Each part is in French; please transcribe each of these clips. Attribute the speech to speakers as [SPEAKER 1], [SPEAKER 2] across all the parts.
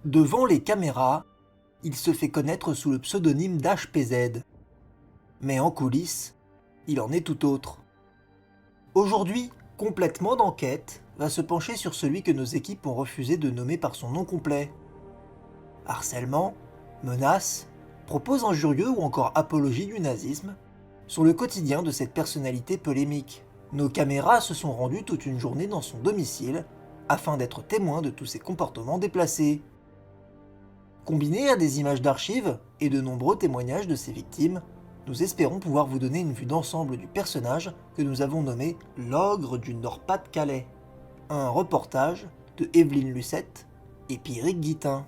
[SPEAKER 1] Devant les caméras, il se fait connaître sous le pseudonyme d'HPZ. Mais en coulisses, il en est tout autre. Aujourd'hui, Complètement d'enquête va se pencher sur celui que nos équipes ont refusé de nommer par son nom complet. Harcèlement, menaces, propos injurieux ou encore apologie du nazisme sont le quotidien de cette personnalité polémique. Nos caméras se sont rendues toute une journée dans son domicile afin d'être témoins de tous ces comportements déplacés. Combinés à des images d'archives et de nombreux témoignages de ses victimes, nous espérons pouvoir vous donner une vue d'ensemble du personnage que nous avons nommé l'ogre du Nord-Pas-de-Calais. Un reportage de Evelyne Lucette et Pierrick Guitin.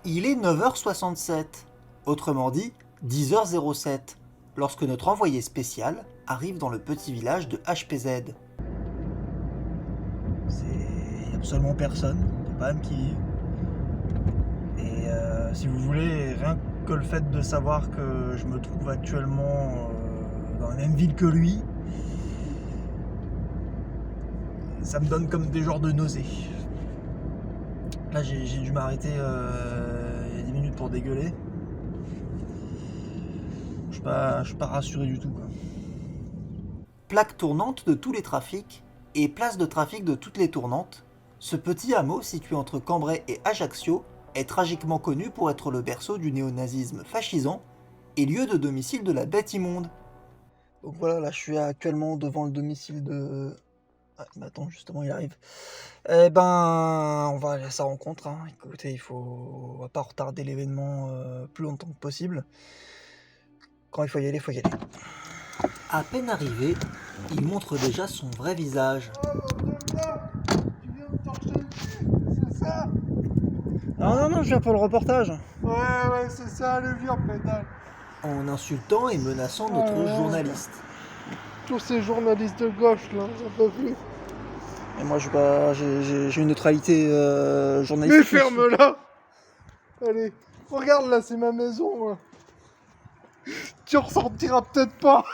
[SPEAKER 1] Il est 9h67, autrement dit 10h07, lorsque notre envoyé spécial arrive dans le petit village de HPZ. C'est absolument personne, il n'y a pas même qui vit. Et si vous voulez, rien que le fait de savoir que je me trouve actuellement dans la même ville que lui, ça me donne comme des genres de nausées. Là j'ai dû m'arrêter il y a 10 minutes pour dégueuler. Je suis pas rassuré du tout, quoi. Plaque tournante de tous les trafics et place de trafic de toutes les tournantes, ce petit hameau situé entre Cambrai et Ajaccio est tragiquement connu pour être le berceau du néonazisme fascisant et lieu de domicile de la bête immonde. Donc voilà, là je suis actuellement devant le domicile de... Ah, il m'attend justement, il arrive. Eh ben, on va aller à sa rencontre, hein. Écoutez, on va pas retarder l'événement plus longtemps que possible. Quand il faut y aller, il faut y aller. À peine arrivé, il montre déjà son vrai visage.
[SPEAKER 2] Tu viens me torcher, c'est ça?
[SPEAKER 1] Non, je viens pour le reportage.
[SPEAKER 2] Ouais, c'est ça, le vieux pédale.
[SPEAKER 1] En insultant et menaçant notre journaliste.
[SPEAKER 2] Tous ces journalistes de gauche, là, j'en peux plus.
[SPEAKER 1] Et moi, j'ai une neutralité journalistique.
[SPEAKER 2] Mais ferme-la! Allez, regarde là, c'est ma maison, moi. Tu ressortiras peut-être pas.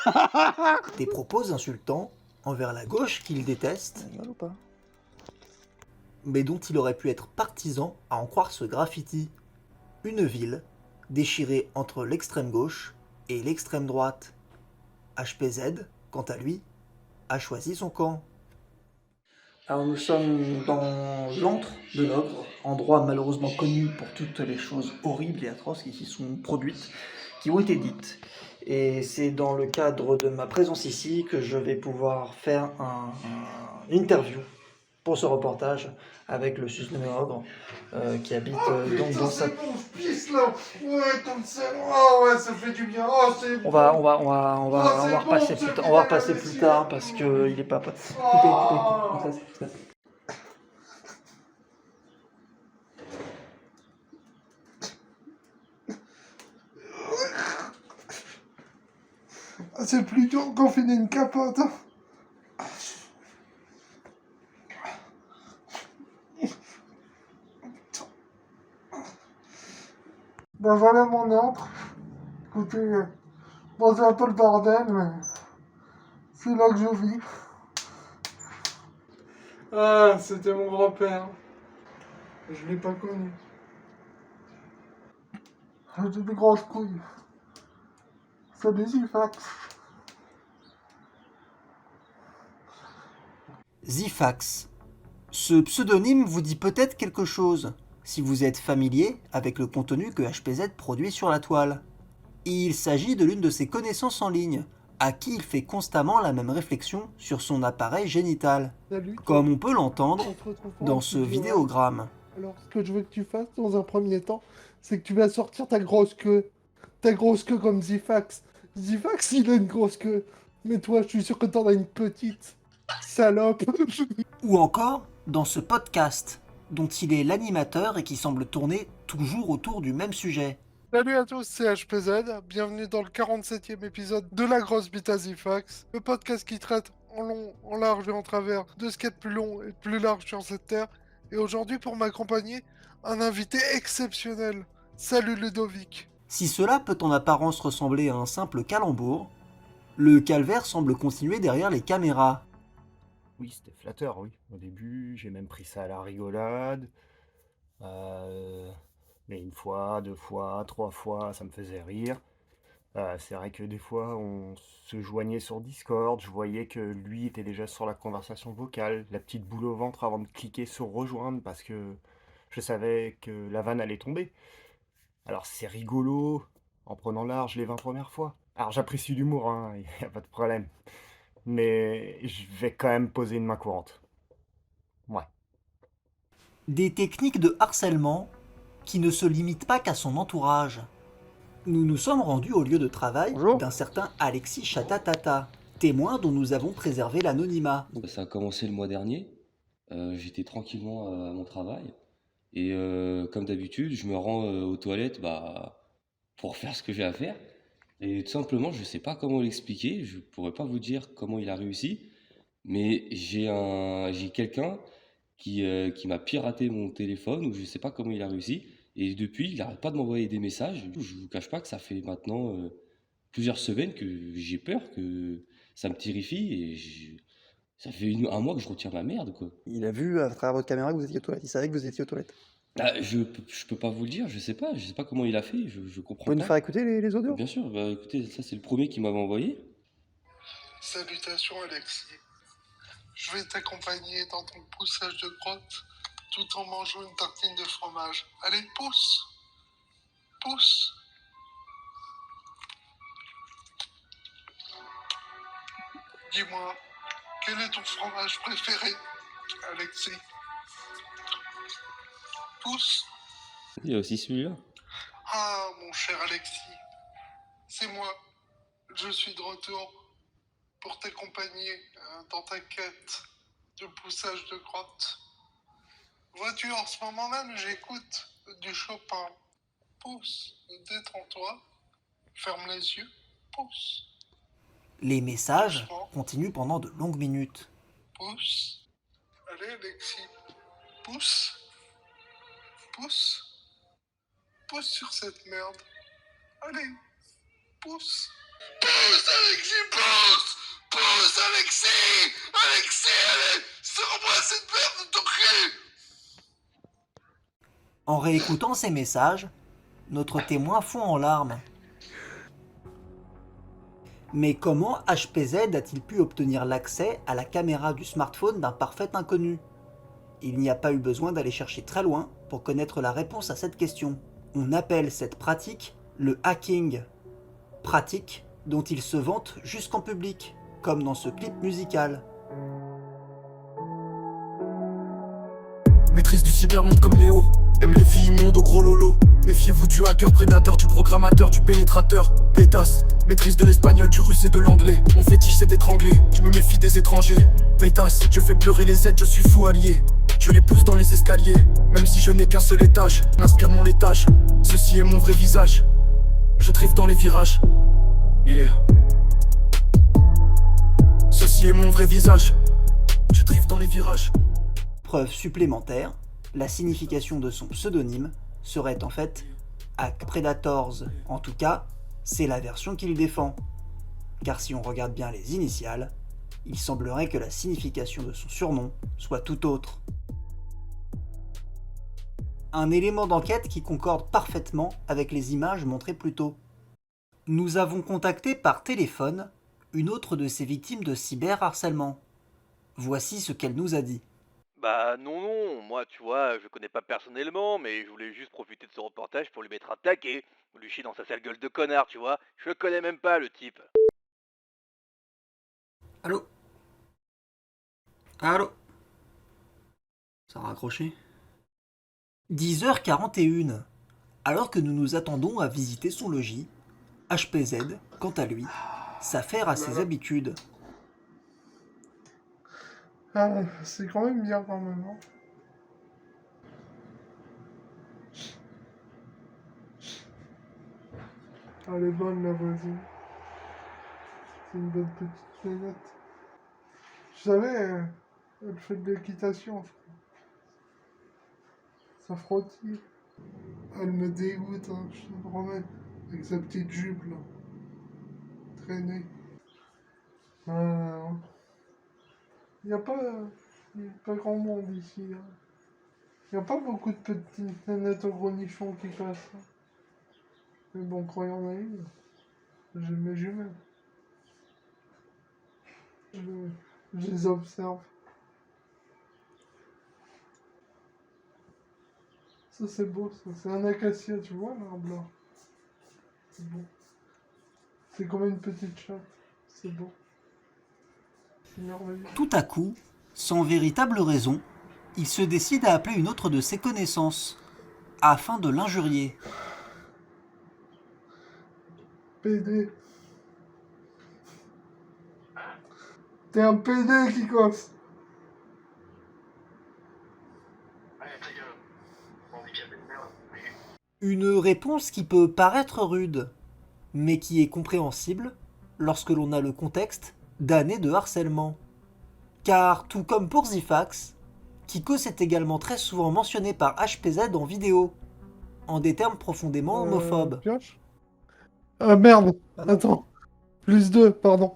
[SPEAKER 1] Des propos insultants envers la gauche qu'il déteste,
[SPEAKER 2] Mal ou pas?
[SPEAKER 1] mais dont il aurait pu être partisan à en croire ce graffiti. Une ville déchirée entre l'extrême gauche et l'extrême droite. HPZ, quant à lui, a choisi son camp. Alors nous sommes dans l'antre de l'ogre, endroit malheureusement connu pour toutes les choses horribles et atroces qui s'y sont produites, qui ont été dites. Et c'est dans le cadre de ma présence ici que je vais pouvoir faire une interview pour ce reportage avec le susnommé ogre qui habite donc dans sa...
[SPEAKER 2] C'est bon, je pisse là. Ouais, comme ça. Oh ouais, ça fait du bien. Oh, c'est bon.
[SPEAKER 1] On va repasser plus tard. On va repasser plus tard parce que il est pas. Écoutez.
[SPEAKER 2] C'est plus dur qu'on finit une capote. Hein. Ben voilà mon entre. Écoutez, bon c'est un peu le bordel, mais c'est là que je vis. Ah, c'était mon grand-père. Je l'ai pas connu. J'ai des grosses couilles. C'est des Zifax.
[SPEAKER 1] Zifax. Ce pseudonyme vous dit peut-être quelque chose, si vous êtes familier avec le contenu que HPZ produit sur la toile. Il s'agit de l'une de ses connaissances en ligne, à qui il fait constamment la même réflexion sur son appareil génital,
[SPEAKER 2] Salut, toi.
[SPEAKER 1] comme on peut l'entendre
[SPEAKER 2] On se retrouve
[SPEAKER 1] dans
[SPEAKER 2] en
[SPEAKER 1] ce
[SPEAKER 2] petit
[SPEAKER 1] vidéogramme.
[SPEAKER 2] Alors, ce que je veux que tu fasses dans un premier temps, c'est que tu vas sortir ta grosse queue. T'as grosse queue comme Zifax. Zifax, il a une grosse queue. Mais toi, je suis sûr que t'en as une petite. Salope.
[SPEAKER 1] Ou encore dans ce podcast dont il est l'animateur et qui semble tourner toujours autour du même sujet.
[SPEAKER 2] Salut à tous, c'est HPZ. Bienvenue dans le 47e épisode de La Grosse Bite à Zifax, le podcast qui traite en long, en large et en travers de ce qu'il y a de plus long et de plus large sur cette terre. Et aujourd'hui, pour m'accompagner, un invité exceptionnel. Salut Ludovic.
[SPEAKER 1] Si cela peut en apparence ressembler à un simple calembour, le calvaire semble continuer derrière les caméras.
[SPEAKER 3] Oui, c'était flatteur, oui. Au début, j'ai même pris ça à la rigolade. Euh, mais une fois, deux fois, trois fois, ça me faisait rire. C'est vrai que des fois, on se joignait sur Discord. Je voyais que lui était déjà sur la conversation vocale, la petite boule au ventre avant de cliquer sur rejoindre parce que je savais que la vanne allait tomber. Alors c'est rigolo en prenant large les 20 premières fois. Alors j'apprécie l'humour, hein, il n'y a pas de problème. Mais je vais quand même poser une main courante. Ouais.
[SPEAKER 1] Des techniques de harcèlement qui ne se limitent pas qu'à son entourage. Nous nous sommes rendus au lieu de travail
[SPEAKER 4] Bonjour.
[SPEAKER 1] d'un certain Alexis Chatatata, témoin dont nous avons préservé l'anonymat.
[SPEAKER 5] Ça a commencé le mois dernier. J'étais tranquillement à mon travail. Et comme d'habitude, je me rends aux toilettes pour faire ce que j'ai à faire. Et tout simplement, je ne sais pas comment l'expliquer. Je ne pourrais pas vous dire comment il a réussi. Mais j'ai quelqu'un qui m'a piraté mon téléphone ou je ne sais pas comment il a réussi. Et depuis, il n'arrête pas de m'envoyer des messages. Je ne vous cache pas que ça fait maintenant plusieurs semaines que j'ai peur, que ça me terrifie. Ça fait un mois que je retiens ma merde, quoi.
[SPEAKER 4] Il a vu à travers votre caméra que vous étiez aux toilettes. Il savait que vous étiez aux toilettes.
[SPEAKER 5] Je peux pas vous le dire, je sais pas comment il a fait, je
[SPEAKER 4] Vous
[SPEAKER 5] comprends
[SPEAKER 4] pouvez nous
[SPEAKER 5] pas.
[SPEAKER 4] faire écouter les audios?
[SPEAKER 5] Bien sûr, bah écoutez, ça c'est le premier qui m'avait envoyé.
[SPEAKER 2] Salutations Alexis. Je vais t'accompagner dans ton poussage de grotte tout en mangeant une tartine de fromage. Allez, pousse. Pousse. Dis-moi, quel est ton fromage préféré, Alexis? Pousse.
[SPEAKER 5] Il y a aussi celui-là.
[SPEAKER 2] Ah, mon cher Alexis, c'est moi. Je suis de retour pour t'accompagner dans ta quête de poussage de grotte. Vois-tu, en ce moment même, j'écoute du Chopin. Pousse, détends-toi, ferme les yeux, pousse,
[SPEAKER 1] Les messages continuent pendant de longues minutes.
[SPEAKER 2] pousse. Allez, Alexis, pousse, pousse, pousse sur cette merde. Allez, pousse. Pousse, Alexis, pousse! Pousse, Alexis! Alexis, allez! Sors-moi cette merde de ton cul!
[SPEAKER 1] En réécoutant ces messages, notre témoin fond en larmes. Mais comment HPZ a-t-il pu obtenir l'accès à la caméra du smartphone d'un parfait inconnu? Il n'y a pas eu besoin d'aller chercher très loin pour connaître la réponse à cette question. On appelle cette pratique le hacking. Pratique dont il se vante jusqu'en public, comme dans ce clip musical.
[SPEAKER 6] Maîtrise du cybermonde comme Léo. Aime les filles immondes au gros lolo. Méfiez-vous du hacker, prédateur, du programmateur, du pénétrateur. Pétasse, maîtrise de l'espagnol, du russe et de l'anglais. Mon fétiche c'est d'étrangler, je me méfie des étrangers. Pétasse, je fais pleurer les aides, je suis fou allié. Je les pousse dans les escaliers, même si je n'ai qu'un seul étage. Inspire mon laitage, ceci est mon vrai visage. Je drift dans les virages. Yeah. Ceci est mon vrai visage. Je drift dans les virages.
[SPEAKER 1] Preuve supplémentaire, la signification de son pseudonyme serait en fait Hack Predators. En tout cas, c'est la version qu'il défend. Car si on regarde bien les initiales, il semblerait que la signification de son surnom soit tout autre. Un élément d'enquête qui concorde parfaitement avec les images montrées plus tôt. Nous avons contacté par téléphone une autre de ces victimes de cyberharcèlement. Voici ce qu'elle nous a dit.
[SPEAKER 7] Bah non, moi tu vois, je le connais pas personnellement, mais je voulais juste profiter de ce reportage pour lui mettre un taquet, lui chier dans sa sale gueule de connard, tu vois. Je le connais même pas le type.
[SPEAKER 1] Allô? Allô? Ça a raccroché? 10h41. Alors que nous nous attendons à visiter son logis, HPZ, quant à lui, s'affaire à ses habitudes.
[SPEAKER 2] Ah, c'est quand même bien quand même. Hein. Elle est bonne la voisine. C'est une bonne petite nénette. Je savais, elle fait de l'équitation, je crois. Ça frottille. Elle me dégoûte, hein, je te promets. Avec sa petite jupe là. Traînée. Il n'y a pas, y a pas grand monde ici. Il n'y a pas beaucoup de petites nénettes au gros nichon qui passent. Hein. Mais bon, croyant en a une. J'ai mes jumelles. Je, je les observe. Ça c'est beau, ça. C'est un acacia, tu vois l'arbre là. C'est beau. C'est comme une petite chatte. C'est beau. C'est merveilleux.
[SPEAKER 1] Tout à coup, sans véritable raison, il se décide à appeler une autre de ses connaissances, afin de l'injurier.
[SPEAKER 2] PD. T'es un PD qui cosse.
[SPEAKER 1] Une réponse qui peut paraître rude, mais qui est compréhensible lorsque l'on a le contexte d'années de harcèlement. Car tout comme pour Zifax, Kikos est également très souvent mentionné par HPZ en vidéo, en des termes profondément homophobes.
[SPEAKER 2] Pioche. Ah merde.
[SPEAKER 1] Ah non.
[SPEAKER 2] Attends. +2, pardon.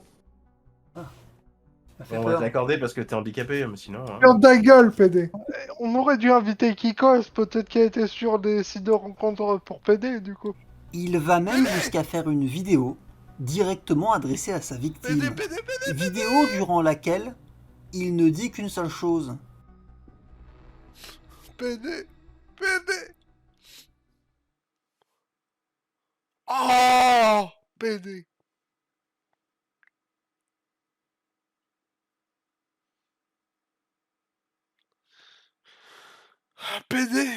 [SPEAKER 1] Ça fait
[SPEAKER 8] On va
[SPEAKER 1] peur.
[SPEAKER 8] te l'accorder parce que t'es handicapé, mais sinon. Hein.
[SPEAKER 2] Ferme ta gueule, PD. On aurait dû inviter Kikos, peut-être qu'il était sur des sites de rencontres pour PD, du coup.
[SPEAKER 1] Il va même jusqu'à faire une vidéo directement adressée à sa victime. Vidéo durant laquelle il ne dit qu'une seule chose.
[SPEAKER 2] PD. PD. Oh PD. PD.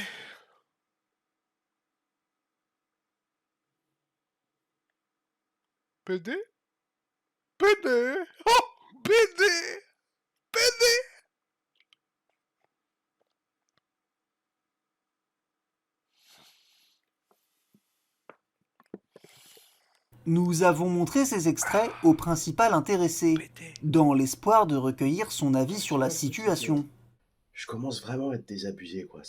[SPEAKER 2] PD. PD. Oh PD. PD.
[SPEAKER 1] Nous avons montré ces extraits au principal intéressé, dans l'espoir de recueillir son avis sur la situation.
[SPEAKER 9] Je commence vraiment à être désabusé, quoi.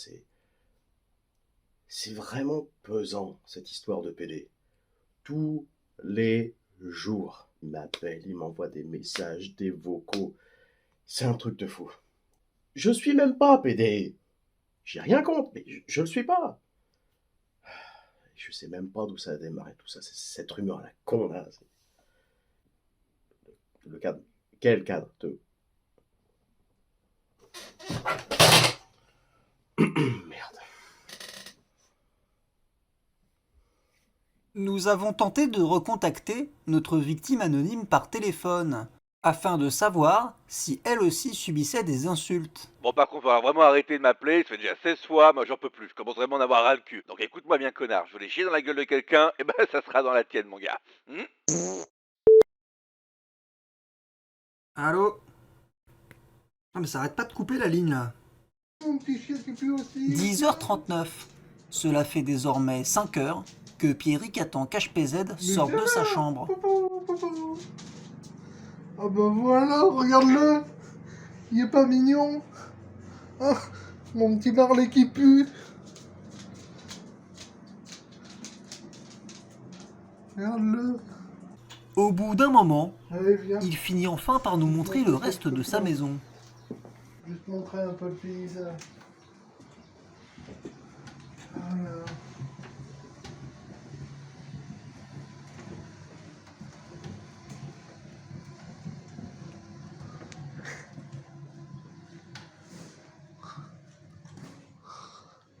[SPEAKER 9] C'est vraiment pesant, cette histoire de PD. Tous les jours, il m'appelle, il m'envoie des messages, des vocaux. C'est un truc de fou. Je suis même pas PD. J'ai rien contre, mais je le suis pas. Je sais même pas d'où ça a démarré, tout ça. C'est cette rumeur à la con, là. Le cadre. Quel cadre de... Merde.
[SPEAKER 1] Nous avons tenté de recontacter notre victime anonyme par téléphone, afin de savoir si elle aussi subissait des insultes.
[SPEAKER 7] Bon, par contre, il va vraiment arrêter de m'appeler, ça fait déjà 16 fois, moi j'en peux plus, je commence vraiment à en avoir ras le cul. Donc écoute-moi bien, connard, je voulais chier dans la gueule de quelqu'un, et ben ça sera dans la tienne, mon gars.
[SPEAKER 1] Allô? Ah mais ça arrête pas de couper la ligne là.
[SPEAKER 2] Mon petit chien qui pue aussi.
[SPEAKER 1] 10h39. Cela fait désormais 5 heures que Pierrick attend qu'HPZ sorte de sa chambre.
[SPEAKER 2] Popo, popo. Ah bah voilà, regarde-le. Il est pas mignon. Ah, mon petit Marley qui pue. Regarde-le.
[SPEAKER 1] Au bout d'un moment,
[SPEAKER 2] Allez, viens.
[SPEAKER 1] il finit enfin par nous montrer le reste de sa maison.
[SPEAKER 2] Je vais te montrer un peu le paysage. Voilà.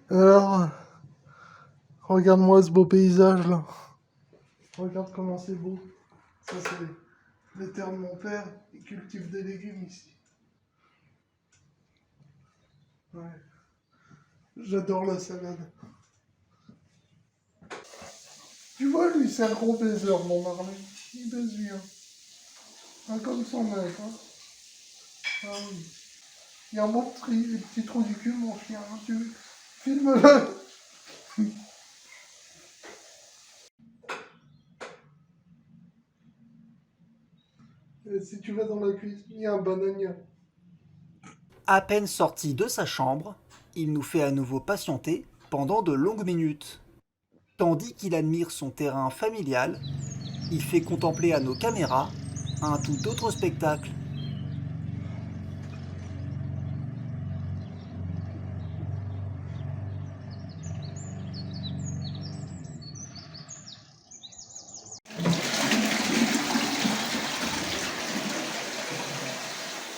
[SPEAKER 2] Alors, regarde-moi ce beau paysage là. Regarde comment c'est beau. Ça c'est les terres de mon père. Il cultive des légumes ici. Ouais. J'adore la salade. Tu vois, lui, c'est un gros baiser, mon Marley. Il baise bien. Lui, c'est un gros baiser, mon Marley. Il baise bien. Pas comme son mec, hein. Ah oui. Il y a un bon petit trou du cul, mon chien. Hein. Tu filme-le. Et si tu vas dans la cuisine, il y a un banania.
[SPEAKER 1] À peine sorti de sa chambre, il nous fait à nouveau patienter pendant de longues minutes. Tandis qu'il admire son terrain familial, il fait contempler à nos caméras un tout autre spectacle.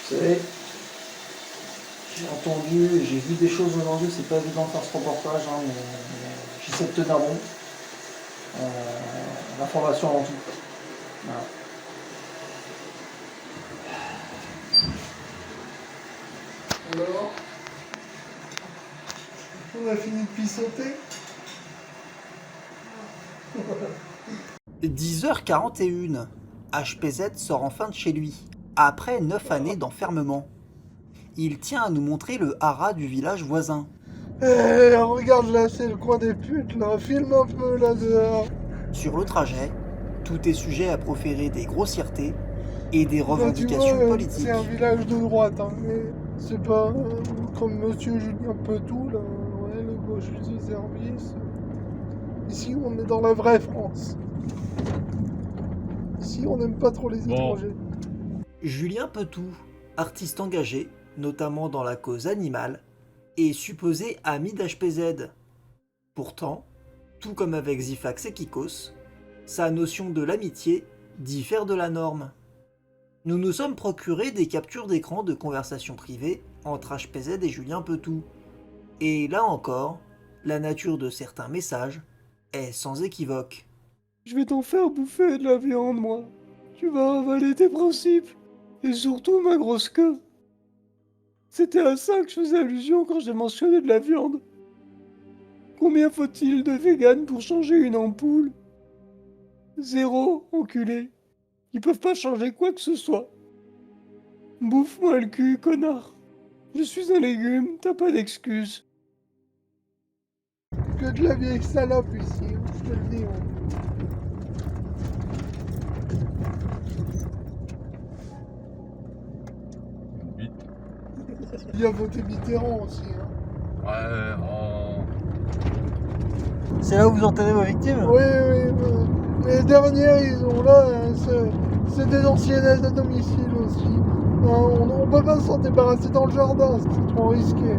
[SPEAKER 4] Vous savez, j'ai entendu et j'ai vu des choses aujourd'hui, c'est pas évident de faire ce reportage, hein, mais j'essaie de tenir bon. L'information avant tout. Voilà.
[SPEAKER 2] Alors, on a fini de pissoter.
[SPEAKER 1] 10h41, HPZ sort enfin de chez lui, après 9 années d'enfermement. Il tient à nous montrer le haras du village voisin.
[SPEAKER 2] Eh, regarde là, c'est le coin des putes là, filme un peu là dehors.
[SPEAKER 1] Sur le trajet, tout est sujet à proférer des grossièretés et des
[SPEAKER 2] Bah, tu
[SPEAKER 1] revendications
[SPEAKER 2] vois,
[SPEAKER 1] politiques.
[SPEAKER 2] c'est un village de droite, hein, mais c'est pas comme monsieur Julien Petou là, ouais, le gauche de service. Ici, on est dans la vraie France. Ici, on n'aime pas trop les étrangers.
[SPEAKER 1] Julien Petou, artiste engagé, notamment dans la cause animale, est supposé ami d'HPZ. Pourtant, tout comme avec Zifax et Kikos, sa notion de l'amitié diffère de la norme. Nous nous sommes procurés des captures d'écran de conversations privées entre HPZ et Julien Petou. Et là encore, la nature de certains messages est sans équivoque.
[SPEAKER 3] Je vais t'en faire bouffer de la viande, moi. Tu vas avaler tes principes. Et surtout ma grosse queue. C'était à ça que je faisais allusion quand j'ai mentionné de la viande. Combien faut-il de véganes pour changer une ampoule? 0, enculé. Ils peuvent pas changer quoi que ce soit. Bouffe-moi le cul, connard. Je suis un légume, t'as pas d'excuse.
[SPEAKER 2] Que de la vieille salope ici, je te le dis. hein. Il a voté Mitterrand aussi. Hein.
[SPEAKER 4] C'est là où vous enterrez vos victimes?
[SPEAKER 2] Oui, les derniers, ils ont là, c'est des anciennes aides à domicile aussi. On peut pas s'en débarrasser dans le jardin, c'est trop risqué.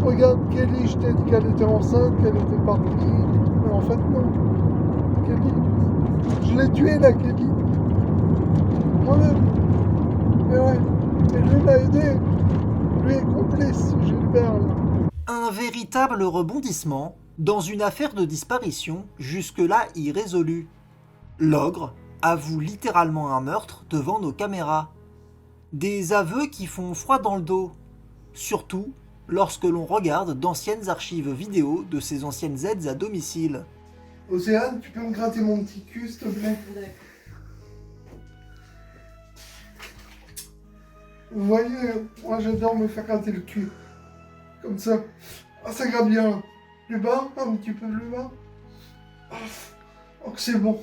[SPEAKER 2] Regarde Kelly, je t'ai dit qu'elle était enceinte, qu'elle était partie. Mais en fait, non. Kelly, je l'ai tuée là, Kelly. Moi-même. Et ouais, et lui m'a aidé. Lui est complice, Gilbert. Là.
[SPEAKER 1] Un véritable rebondissement dans une affaire de disparition jusque-là irrésolue. L'ogre avoue littéralement un meurtre devant nos caméras. Des aveux qui font froid dans le dos, surtout lorsque l'on regarde d'anciennes archives vidéo de ses anciennes aides à domicile.
[SPEAKER 2] Océane, tu peux me gratter mon petit cul, s'il te plaît? Vous voyez, moi j'adore me faire gratter le cul. Comme ça. Ah, ça gratte bien. Plus bas, un petit peu plus bas. Oh, que c'est bon.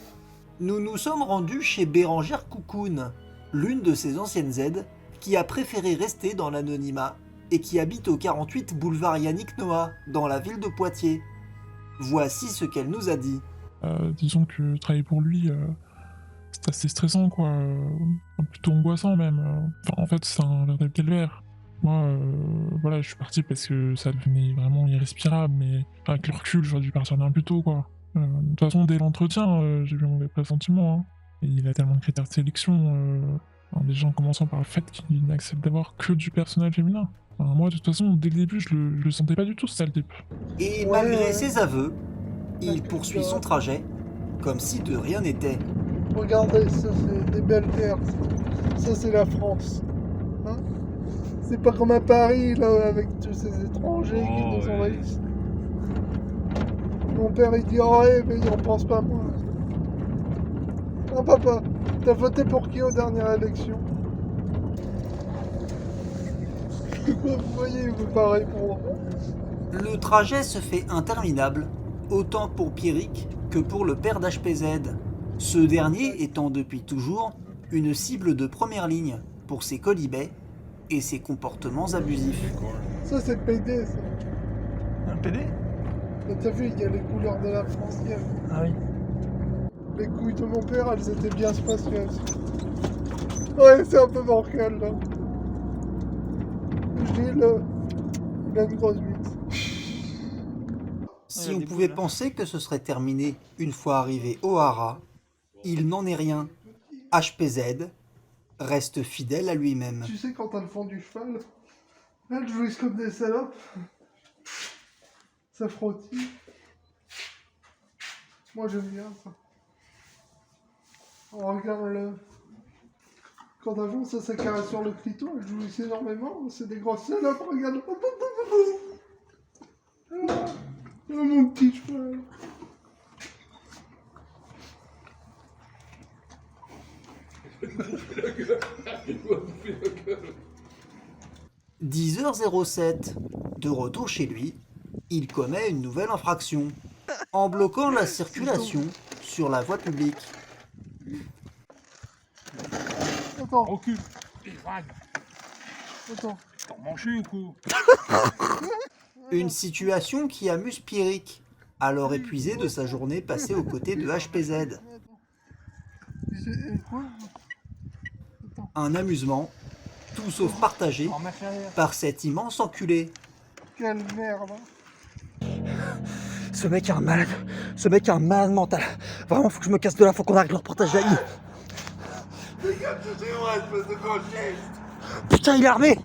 [SPEAKER 1] Nous nous sommes rendus chez Bérangère Coucoune, l'une de ses anciennes aides, qui a préféré rester dans l'anonymat et qui habite au 48 boulevard Yannick Noah, dans la ville de Poitiers. Voici ce qu'elle nous a dit.
[SPEAKER 10] Disons que travailler pour lui, c'est assez stressant, quoi. Plutôt angoissant, même. Enfin, en fait, c'est un véritable calvaire. Moi, voilà, je suis parti parce que ça devenait vraiment irrespirable, mais avec le recul, j'aurais dû partir bien plus tôt, quoi. De toute façon, dès l'entretien, j'ai eu un mauvais pressentiment. Hein. Et il a tellement de critères de sélection, déjà en commençant par le fait qu'il n'accepte d'avoir que du personnel féminin. Enfin, moi, de toute façon, dès le début, je le sentais pas du tout, ce sale type.
[SPEAKER 1] Et malgré ses aveux, il poursuit son trajet, comme si de rien n'était.
[SPEAKER 2] Regardez, ça c'est des belles terres. Ça c'est la France. Hein? C'est pas comme à Paris, là, avec tous ces étrangers qui nous envahissent. Mon père il dit oh ouais, mais il en pense pas moi. Ah papa, t'as voté pour qui aux dernières élections? Vous voyez, il veut pas répondre.
[SPEAKER 1] Le trajet se fait interminable, autant pour Pierrick que pour le père d'HPZ. Ce dernier étant depuis toujours une cible de première ligne pour ses colibets et ses comportements abusifs.
[SPEAKER 2] Ça c'est PD ça.
[SPEAKER 4] Un PD?
[SPEAKER 2] T'as vu, il y a les couleurs de la France.
[SPEAKER 4] Ah oui.
[SPEAKER 2] Les couilles de mon père, elles étaient bien spacieuses. Ouais, c'est un peu bancal là. Gilles, il a une grosse bite.
[SPEAKER 1] Si on pouvait penser que ce serait terminé une fois arrivé au Hara, il n'en est rien. HPZ reste fidèle à lui-même.
[SPEAKER 2] Tu sais quand t'as le fond du cheval, elles jouissent comme des salopes. Ça frottille. Moi j'aime bien ça. On regarde le... Quand avant ça caresse sur le clito, elle jouissent énormément. C'est des grosses salopes, regarde. Ah, mon petit cheval.
[SPEAKER 1] « 10h07, de retour chez lui, il commet une nouvelle infraction, en bloquant la circulation sur la voie publique.
[SPEAKER 2] Attends.
[SPEAKER 10] Recule.
[SPEAKER 2] Attends.
[SPEAKER 10] T'en manges ou
[SPEAKER 1] Une situation qui amuse Pierrick, alors épuisé de sa journée passée aux côtés de HPZ.
[SPEAKER 2] Quoi?
[SPEAKER 1] Un amusement, tout sauf partagé, par cet immense enculé.
[SPEAKER 2] Quelle merde.
[SPEAKER 4] Ce mec est un malade. Ce mec est un malade mental. Vraiment, faut que je me casse de là, faut qu'on arrête le reportage là. Putain, il est armé.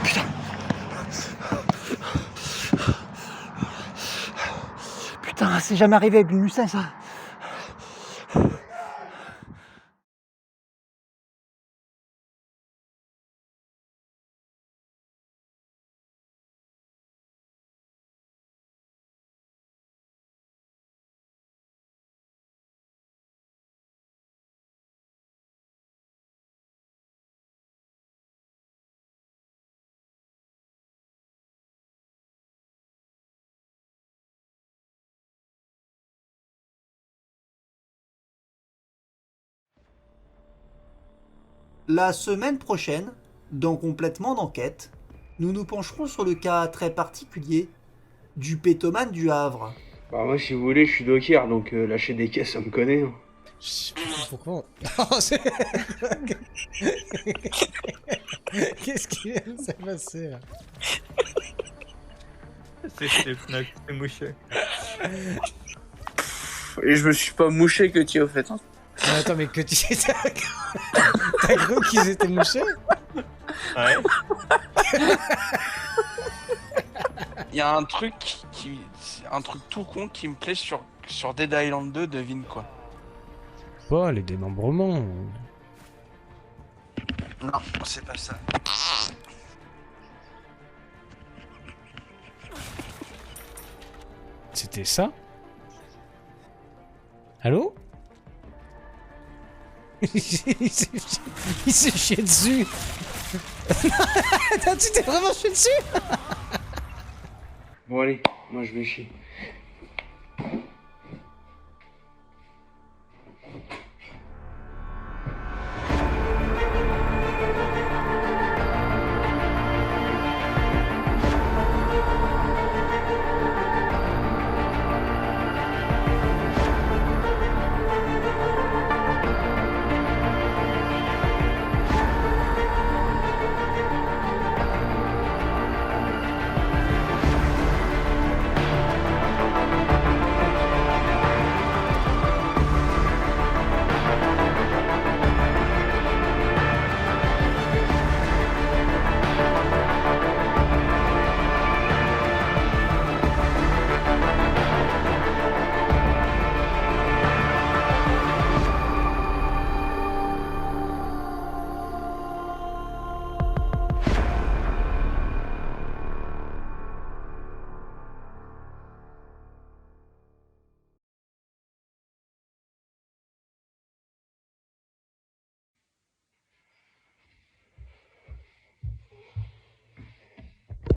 [SPEAKER 4] Putain. Putain, c'est jamais arrivé avec une Lucin, ça.
[SPEAKER 1] La semaine prochaine, dans Complètement d'enquête, nous nous pencherons sur le cas très particulier du pétomane du Havre.
[SPEAKER 11] Bah moi si vous voulez je suis docker donc lâcher des caisses ça me connaît. Hein.
[SPEAKER 12] Pourquoi Qu'est-ce qui vient de se passer là?
[SPEAKER 13] C'est Fnac, c'est mouché.
[SPEAKER 11] Et je me suis pas mouché que tu au fait. Hein.
[SPEAKER 12] Non, attends mais que tu t'as cru qu'ils étaient mouchés?
[SPEAKER 13] Ouais.
[SPEAKER 14] Il y a un truc tout con qui me plaît sur Dead Island 2, devine quoi.
[SPEAKER 12] Oh, les démembrements.
[SPEAKER 14] Non, c'est pas ça.
[SPEAKER 12] C'était ça? Allô? Il s'est chié dessus. Attends, tu t'es vraiment chié dessus?
[SPEAKER 11] Bon allez, moi je vais chier.